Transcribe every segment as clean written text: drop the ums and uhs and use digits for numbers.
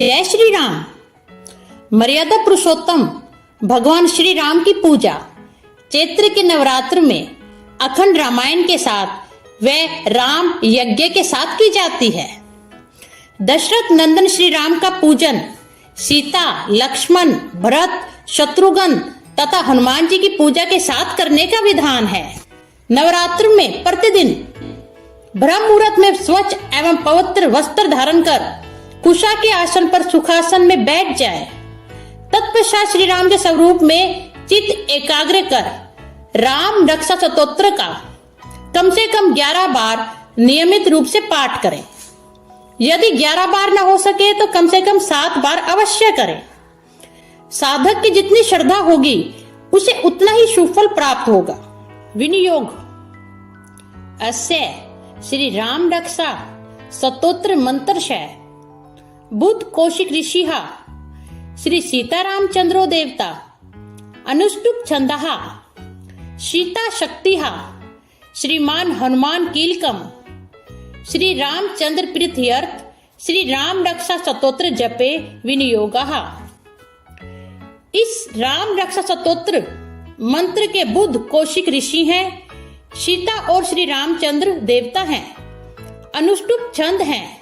जय श्री राम। मर्यादा पुरुषोत्तम भगवान श्री राम की पूजा चैत्र के नवरात्र में अखंड रामायण के साथ व राम यज्ञ के साथ की जाती है। दशरथ नंदन श्री राम का पूजन सीता, लक्ष्मण, भरत, शत्रुघ्न तथा हनुमान जी की पूजा के साथ करने का विधान है। नवरात्र में प्रतिदिन ब्रह्म मुहूर्त में स्वच्छ एवं पवित्र वस्त्र धारण कर कुशा के आसन पर सुखासन में बैठ जाए। तत्पश्चात श्री राम के स्वरूप में चित्त एकाग्र कर राम रक्षा स्तोत्र का कम से कम 11 बार नियमित रूप से पाठ करें। यदि 11 बार न हो सके तो कम से कम 7 बार अवश्य करें। साधक की जितनी श्रद्धा होगी उसे उतना ही सुफल प्राप्त होगा। विनियोग अस्य श्री राम रक्षा स्तोत्र मंत्रशय बुद्ध कौशिक ऋषिः श्री सीतारामचंद्रो देवता अनुष्टुप छंदः सीता शक्तिः श्रीमान हनुमान कीलकम श्री रामचंद्र प्रीत्यर्थ श्री राम रक्षा स्तोत्र जपे विनियोगः। इस राम रक्षा स्तोत्र मंत्र के बुद्ध कौशिक ऋषि हैं, सीता और श्री रामचंद्र देवता हैं, अनुष्टुप छंद हैं,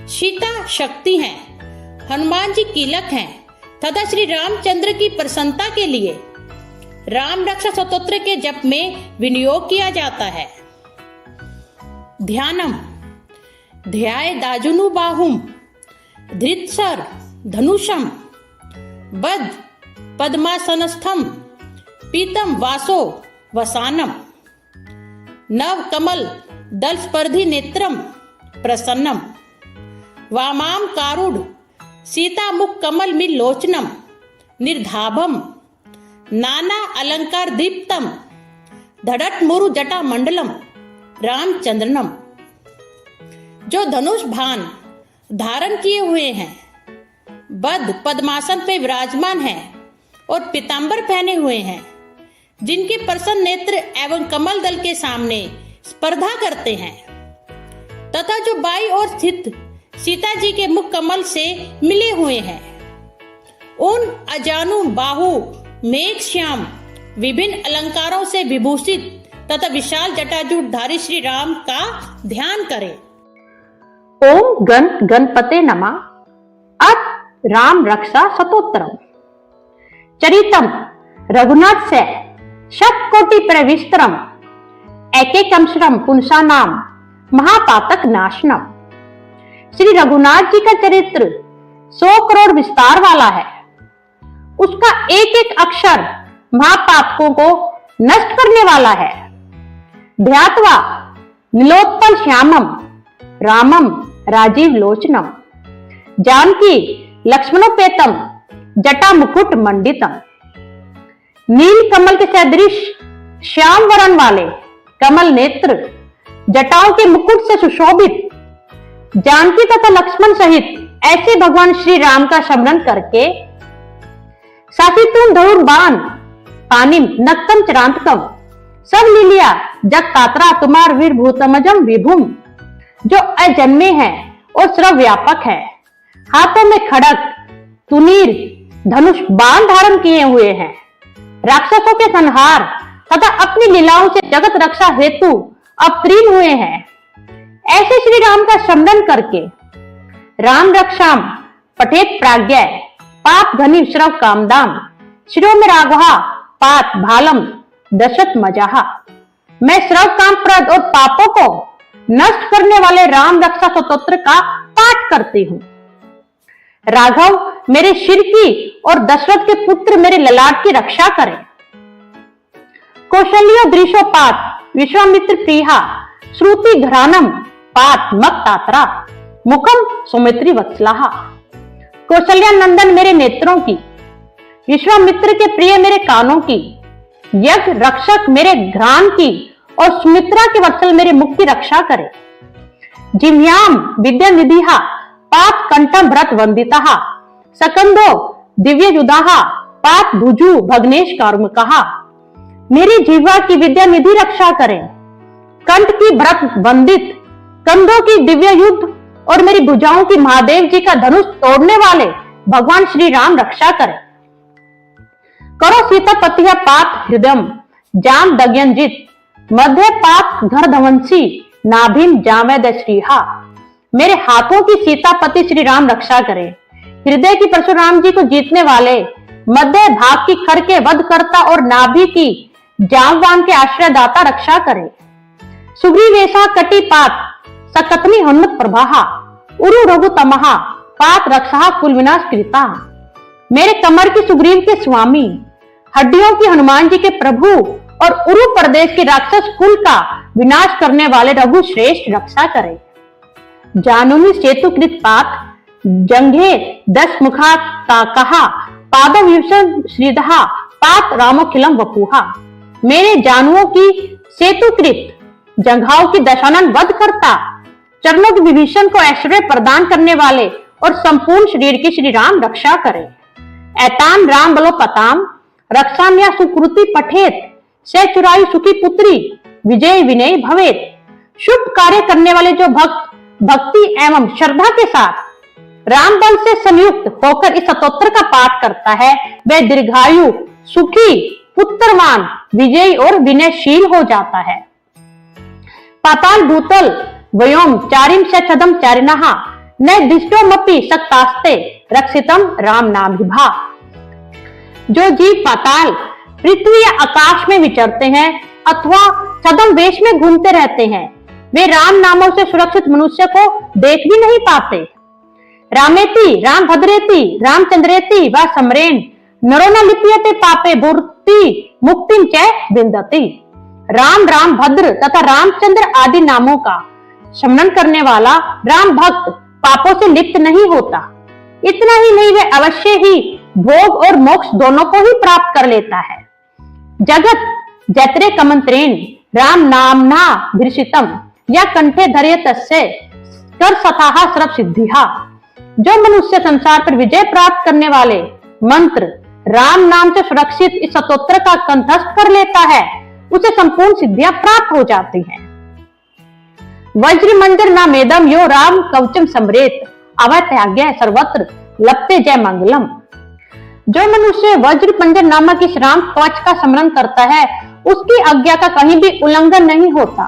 सीता शक्ति हैं, हनुमान जी कीलक हैं तथा श्री रामचंद्र की प्रसन्नता के लिए राम रक्षा स्तोत्र के जप में विनियोग किया जाता है। ध्यानम ध्याय दाजुनु बाहुम धृतसर धनुषम बद्ध पद्मासनस्थम पीतम वासो वसानम नव कमल दल स्पर्धी नेत्रम प्रसन्नम वामाम कारुड सीता मुख कमल मिल लोचनम निर्धाभम नाना अलंकार दीप्तम धड़ट मुरु जटा मंडलम रामचंद्रनम। जो धनुष भान धारण किए हुए हैं, बद्ध पद्मासन पे विराजमान हैं और पीतांबर पहने हुए हैं, जिनके प्रसन्न नेत्र एवं कमल दल के सामने स्पर्धा करते हैं तथा जो बाईं ओर स्थित सीता जी के मुख कमल से मिले हुए हैं, उन अजानु बाहु मेघ श्याम विभिन्न अलंकारों से विभूषित तथा विशाल जटाजूटधारी श्री राम का ध्यान करें। ओम गण गणपते नमः। अथ राम रक्षा स्तोत्रम चरितम रघुनाथ से शतकोटि प्रविस्तरम एकैकमश्रम पुंसानाम महापातक नाशनम। श्री रघुनाथ जी का चरित्र 100 करोड़ विस्तार वाला है। उसका एक एक अक्षर महापातकों को नष्ट करने वाला है। ध्यात्वा नीलोत्पल श्यामम रामम राजीव लोचनम जानकी लक्ष्मणोपेतम जटा मुकुट मंडितम। नील कमल के सदृश श्याम वरण वाले कमल नेत्र जटाओं के मुकुट से सुशोभित जानकी तथा लक्ष्मण सहित ऐसे भगवान श्री राम का स्मरण करके सासितुम धौर बाण पानिम नक्तम चरांतकम सब लीलिया जग कातरा तुम्हार वीर भूतमजम विभुम। जो अजन्मे हैं और सर्वव्यापक है, हाथों में खड़ग तुनीर धनुष बाण धारण किए हुए हैं, राक्षसों के संहार तथा अपनी लीलाओं से जगत रक्षा हेतु अवतीर्ण हुए हैं। ऐसे श्री राम का स्मरण करके राम रक्षाम पठेत प्राज्ञ पाप घनी श्रव कामदाम शिरो में राघवा पात भालम दशत मजाहा। मैं श्रव काम प्रद और पापों को नष्ट करने वाले राम रक्षा स्तोत्र का पाठ करती हूँ। राघव मेरे शिर की और दशरथ के पुत्र मेरे ललाट की रक्षा करें। कौशल्यो दृशोपात विश्वामित्र प्रिया श्रुति घरानम पात मक्तात्रा मुखम सुमित्री वत्सलाहा। कौशल्या नंदन मेरे नेत्रों की, विश्वामित्र के प्रिय मेरे कानों की, यज्ञ रक्षक मेरे घ्राण की और सुमित्रा के वत्सल मेरे मुख की रक्षा करे। जिह्वाम विद्या निधिहा पात कंठम भरत वंदिता सकंदो दिव्य युदाहा पात भुजु भग्नेश कार्मुकहा। मेरी जिह्वा की विद्या निधि रक्षा करें, कंठ की भरत वंदित, कंधों की दिव्य युद्ध और मेरी भुजाओं की महादेव जी का धनुष तोड़ने वाले भगवान श्री राम रक्षा करें। करो सीतापतिया पात हृदयम जाम दग्यंजित मध्य पात घर धवंसी नाभिम जावेद श्रीहा। मेरे हाथों की सीतापति श्री राम रक्षा करें। हृदय की परशुराम जी को जीतने वाले, मध्य भाग की खर के वध करता और नाभि की जामवान के आश्रयदाता रक्षा करें। सुग्रीवेशा कटी पात सकतनी हनुमत प्रभाहा उरु रघु तमहा पात रक्षा कुल विनाश कृता। मेरे कमर की सुग्रीव के स्वामी, हड्डियों की हनुमान जी के प्रभु और उरु प्रदेश के राक्षस कुल का विनाश करने वाले रघु श्रेष्ठ रक्षा करें। जानुनी सेतुकृत पात जंघे दस मुखा ताकहा पादविभूषण श्रीदहा पात रामोखिलम वपुहा। मेरे जानुओं की सेतुकृत जंघाओं की दशानन वध करता, चरणों की विभीषण को ऐश्वर्य प्रदान करने वाले और संपूर्ण शरीर की श्री राम रक्षा करें। ऐतान राम बलो पताम रक्षाम्या सुकृति पठेत से चुरायु सुखी पुत्री विजय विनय भवेत। शुभ कार्य करने वाले जो भक्त भक्ति एवं श्रद्धा के साथ राम बल से संयुक्त होकर इस स्तोत्र का पाठ करता है, वह दीर्घायु सुखी पुत्रवान विजयी और विनयशील हो जाता है। पाताल भूतल वयोम चारिम से छदम चारिणहा न दिष्टोमपि सक्तास्ते रक्षितम राम नाम विभा। जो जीव पाताल पृथ्वी या आकाश में विचरते हैं अथवा छदम वेश में घूमते रहते हैं, वे राम नामों से सुरक्षित मनुष्य को देख भी नहीं पाते। रामेति राम भद्रेति रामचंद्रेति व समरेन नरो न लिप्यते पापे भूर्ति मुक्तिम च विंदति। राम राम भद्र तथा रामचंद्र आदि नामों का स्मरण करने वाला राम भक्त पापों से लिप्त नहीं होता। इतना ही नहीं, वे अवश्य ही भोग और मोक्ष दोनों को ही प्राप्त कर लेता है। जगत जत्रे कमंत्रेण राम नामना भीषितम या कंठे धर्य तस्य कर सताहा सर्व सिद्धिहा। जो मनुष्य संसार पर विजय प्राप्त करने वाले मंत्र राम नाम से सुरक्षित इस स्तोत्र का कंठस्थ कर लेता है, उसे संपूर्ण सिद्धियां प्राप्त हो जाती हैं। वज्र मंदिर ना मेदम यो राम कवचम समरेत अवत्याग्य सर्वत्र लपते जय मंगलम। जो मनुष्य वज्र पंजर नामक इस राम कवच का स्मरण करता है, उसकी आज्ञा का कहीं भी उल्लंघन नहीं होता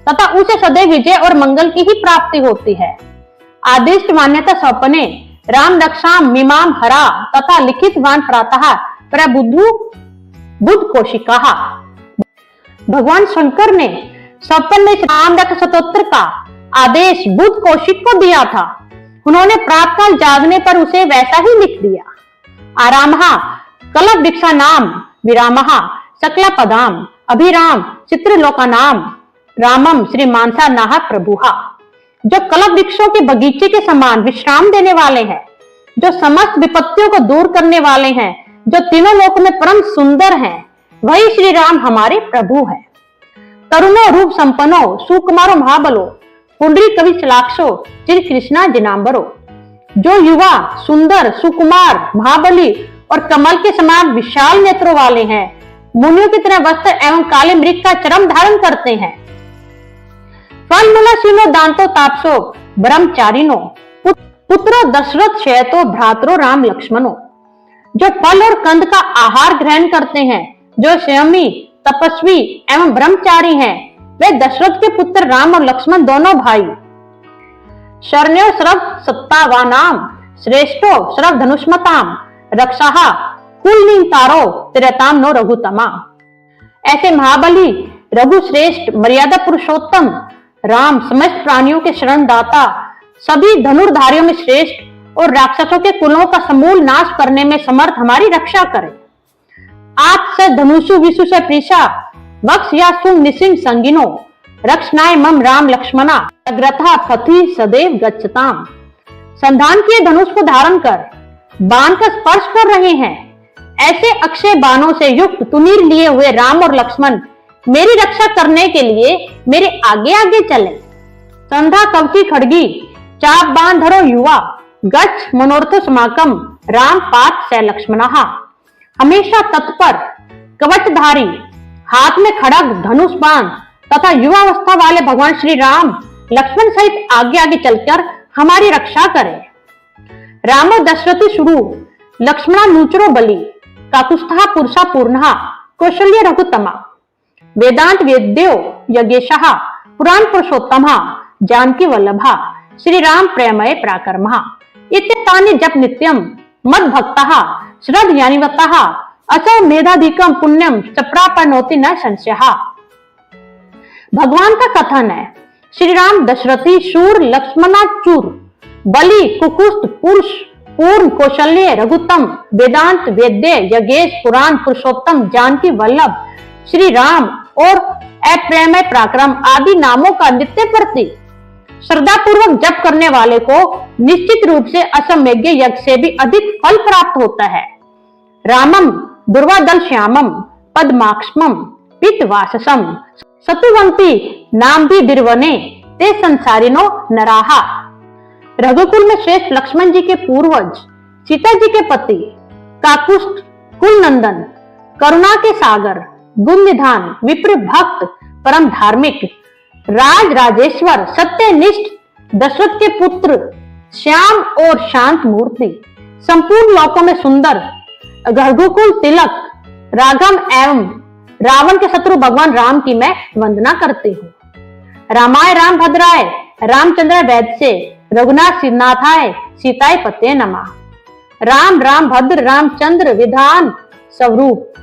तथा उसे सदैव विजय और मंगल की ही प्राप्ति होती है। आदिष्ट मान्यता सौंपने राम रक्षा मीमाम हरा तथा लिखित वान प्रातः प्रबुद्धु बुद्ध कोशिका। भगवान शंकर ने सौपन में राम रक्षा स्तोत्र का आदेश बुद्ध कौशिक को दिया था। उन्होंने प्रातःकाल जागने पर उसे वैसा ही लिख दिया। आरामहा कलप दीक्षा नाम विरामहा सकला पदाम अभिराम चित्रलोका नाम रामम श्री मानसा नाहा प्रभुहा। जो कलप वृक्षों के बगीचे के समान विश्राम देने वाले हैं, जो समस्त विपत्तियों को दूर करने वाले हैं, जो तीनों लोक में परम सुंदर हैं, वही श्री राम हमारे प्रभु है। तरुणो रूप संपन्नो सुकुमारो महाबलो पुंडरी कवि चलाक्षो चिर कृष्णा जिनांबरो। जो युवा सुंदर सुकुमार महाबली और कमल के समान विशाल नेत्रों वाले हैं, मुनियों की तरह वस्त्र एवं काले मृग का चरम धारण करते हैं। फल मूला सीनो दांतो तापसो ब्रह्मचारिनो पुत्रो दशरथ शयतो भ्रातरो राम लक्ष्मणो। जो फल और कंद का आहार ग्रहण करते हैं, जो संयमी तपस्वी एवं ब्रह्मचारी हैं, वे दशरथ के पुत्र राम और लक्ष्मण दोनों भाई। शरण्यो श्रव सत्तावानाम श्रेष्ठो श्रव धनुष्मताम रक्षाहा कुल तारो तिरताम नो रघुतमा। ऐसे महाबली रघु श्रेष्ठ मर्यादा पुरुषोत्तम राम समस्त प्राणियों के शरण दाता, सभी धनुर्धारियों में श्रेष्ठ और राक्षसों के कुलों का समूल नाश करने में समर्थ हमारी रक्षा करें। आप से धनुषु विशु से प्रीषा वक्ष या सुम निसिंग संगिनो रक्षनाय मम राम लक्ष्मणा अग्रथा पथि सदैव गच्छताम। संधान किए धनुष को धारण कर बाण का स्पर्श कर रहे हैं, ऐसे अक्षय बाणों से युक्त तुनीर लिए हुए राम और लक्ष्मण मेरी रक्षा करने के लिए मेरे आगे आगे चले। संधा कवची खड़गी चाप बाण धरो युवा गच्छ मनोरथ समाकम राम पात से लक्ष्मणहा। हमेशा तत्पर कवचधारी हाथ में खड़ग धनुष बाण तथा युवावस्था वाले भगवान श्री राम लक्ष्मण सहित आगे आगे चलकर हमारी रक्षा करे। रामो दशरथी शुरू लक्ष्मणा नूचरो बलि काकुस्थः पुरुषा पूर्णः कौशल्य रघुत्तमा वेदांत वेद्यो यज्ञेशः पुराण पुरुषोत्तमः जानकी वल्लभः श्री राम प्रेमये पराक्रमः इत्येतानि जप नित्यम मद भक्तः श्रद्धयानिवतः असौ मेधाधिकम पुण्यम चप्रापनोति न संशयः। भगवान का कथन है, श्री राम दशरथी शूर लक्ष्मणाचूर बलि कुकुस्त पुरुष पूर्ण कौशल्य रघुत्तम वेदांत वेद्य यज्ञेश पुराण पुरुषोत्तम जानकी वल्लभ श्री राम और अप्रेमय पराक्रम आदि नामों का नित्य प्रति श्रद्धा पूर्वक जप करने वाले को निश्चित रूप से असमयज्ञ यज्ञ से भी अधिक फल प्राप्त होता है। रामम दुर्वादल श्यामम पद्माक्षमम पीतवाससम सतुवंती नाम भी दिर्वने ते संसारिनो नराहा। रघुकुल में श्रेष्ठ लक्ष्मण जी के पूर्वज सीता जी के पति काकुष्ठ कुल नंदन करुणा के सागर गुण निधान विप्र भक्त परम धार्मिक राज राजेश्वर सत्यनिष्ठ दशरथ के पुत्र श्याम और शांत मूर्ति संपूर्ण लोकों में सुंदर रघुकुल तिलक राघव एवं रावण के शत्रु भगवान राम की मैं वंदना करती हूँ। रामाय राम भद्राय रामचंद्र वैद्य से रघुनाथ श्रीनाथाय सीताय पते नमः। राम राम भद्र रामचंद्र विधान स्वरूप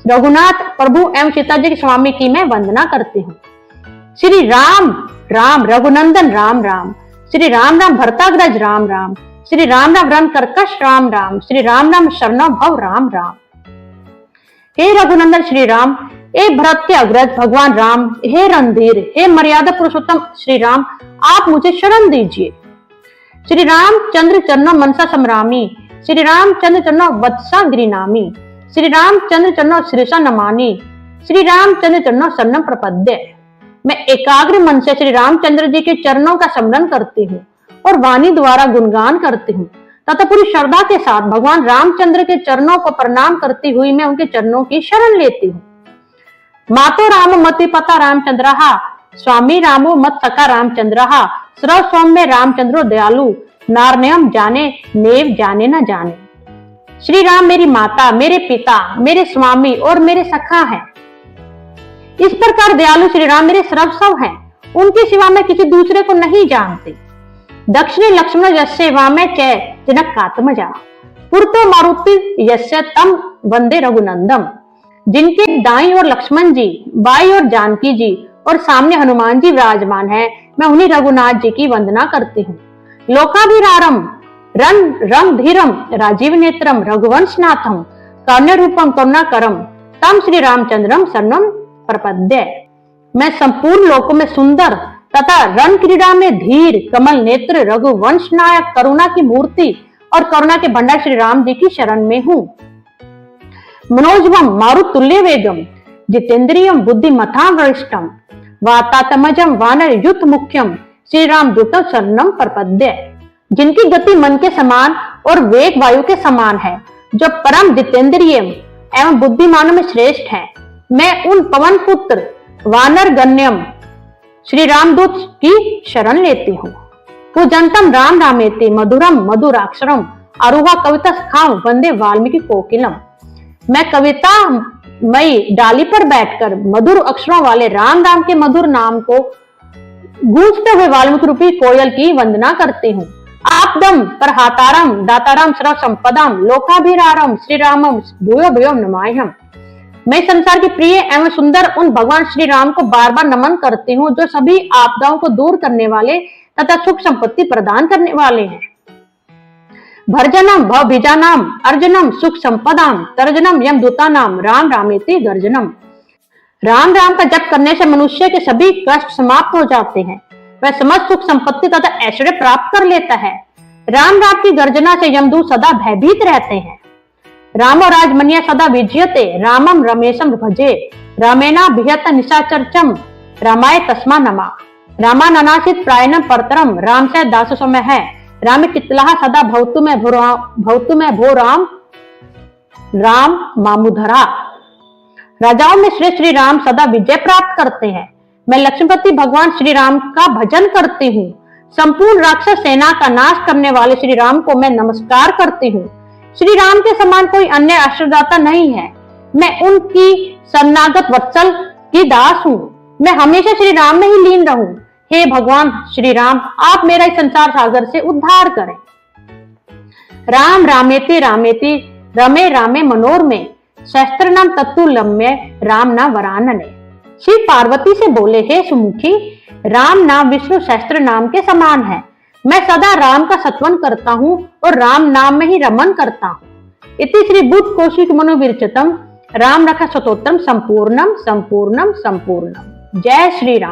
रघुनाथ प्रभु एवं सीता जी के स्वामी की मैं वंदना करती हूँ। श्री राम राम रघुनंदन राम राम श्री राम राम भरताग्रज राम राम श्री राम राम रन कर्कश राम राम श्री राम राम शरणो भव राम राम। हे रघुनंदन श्री राम, हे भरत के अग्रज भगवान राम, हे रणधीर, हे मर्यादा पुरुषोत्तम श्री राम, आप मुझे शरण दीजिए। श्री राम चंद्र चरणों मनसा समरामी श्री राम चंद्र चरणों वत्सा गिरिनामी श्री राम चंद्र चरणों श्रीषा नमानी श्री राम चंद्र चरणों शरणम प्रपद्य। मैं एकाग्र मन से श्री रामचंद्र जी के चरणों का स्मरण करती हूँ और वाणी द्वारा गुणगान करती हूँ तथा पूरी श्रद्धा के साथ भगवान रामचंद्र के चरणों को प्रणाम करती हुई मैं उनके चरणों की शरण लेती हूँ। मातो राम मति पता रामचंद्र स्वामी रामो मत सका रामचंद्र सर्व सौम्य रामचंद्रो दयालु नारण्यम जाने नेव जाने न जाने। श्री राम मेरी माता, मेरे पिता, मेरे स्वामी और मेरे सखा हैं। इस प्रकार दयालु श्री राम मेरे सर्वस्व हैं, उनके सिवा मैं किसी दूसरे को नहीं जानती। दक्षिणी लक्ष्मण यस्य वामे च जनक कात्मजा पुरतो मारुति यस्य तम वंदे रघुनंदम। जिनके दाईं ओर लक्ष्मण जी, बाईं ओर जानकी जी और सामने हनुमान जी विराजमान है, मैं उन्हीं रघुनाथ जी की वंदना करती हूँ। लोकाभिरारम रन रंग धीरम राजीव नेत्रम रघुवंशनाथम करुण्य रूपम करुणाकरम तम श्री रामचंद्रम शरणम प्रपद्य। मैं संपूर्ण लोकों में सुंदर तथा रण क्रीड़ा में धीर कमल नेत्र रघुवंश नायक करुणा की मूर्ति और करुणा के भंडार श्री राम जी की शरण में हूँ। मनोजवम मारुत तुल्य वेगम जितेंद्रियम बुद्धिमता वरिष्ठम वातात्मजम वानर युद्ध मुख्यम श्री राम दूतम शरणम प्रपद्य। जिनकी गति मन के समान और वेग वायु के समान है, जो परम जितेंद्रिय एवं बुद्धिमानों में श्रेष्ठ है, मैं उन पवन पुत्र वानर गण्यम श्री रामदूत की शरण लेती हूँ। पूजंतम राम रामेति मधुरम मधुराक्षरम आरुहा कविता खाम वंदे वाल्मीकि कोकिलम। मैं कविता मई डाली पर बैठकर मधुर अक्षरों वाले राम राम के मधुर नाम को गूंजते हुए वाल्मीकि रूपी कोयल की वंदना करती हूँ। आपदम परहातारम दातारम सर्व संपदाम लोकाभिरारम श्री रामम भूयो भूयो नमायहम। मैं संसार के प्रिय एवं सुंदर उन भगवान श्री राम को बार बार नमन करती हूँ, जो सभी आपदाओं को दूर करने वाले तथा सुख संपत्ति प्रदान करने वाले हैं। भर्जनम भवभिजानाम अर्जनम सुख संपदाम तर्जनम यम दूतानाम राम रामेति गर्जनम। राम राम का जप करने से मनुष्य के सभी कष्ट समाप्त हो जाते हैं, वह समस्त सुख संपत्ति तथा ऐश्वर्य प्राप्त कर लेता है। राम राम की गर्जना से यमदूत सदा भयभीत रहते हैं। रामो राजमन्य सदा विजयते रामम रमेशम भजे रामेना भियत निशाचर्चम रामाय तस्मा नमा। रामाननासित प्रायणम परतरम राम से दास समय है राम कितलाह सदा भवतु में भो राम राम मामुधरा। राजाओं में श्री राम सदा विजय प्राप्त करते हैं। मैं लक्ष्मीपति भगवान श्री राम का भजन करती हूँ। संपूर्ण राक्षस सेना का नाश करने वाले श्री राम को मैं नमस्कार करती हूँ। श्री राम के समान कोई अन्य आश्रयदाता नहीं है। मैं उनकी शरणागत वत्सल की दास हूँ। मैं हमेशा श्री राम में ही लीन रहूं। हे भगवान श्री राम, आप मेरा इस संसार सागर से उद्धार करें। राम रामेति रामेति रमे रामे मनोरमे सहस्त्रनाम तत्तुल्यम्य राम नाम वरानने। शिव पार्वती से बोले, हे सुमुखी, राम नाम विष्णु सहस्त्र नाम के समान है। मैं सदा राम का सत्वन करता हूँ और राम नाम में ही रमन करता हूँ। इति श्री बुद्ध कौशिक मनोविरचितम राम रखा स्तोत्रम संपूर्णम संपूर्णम संपूर्णम। जय श्री राम।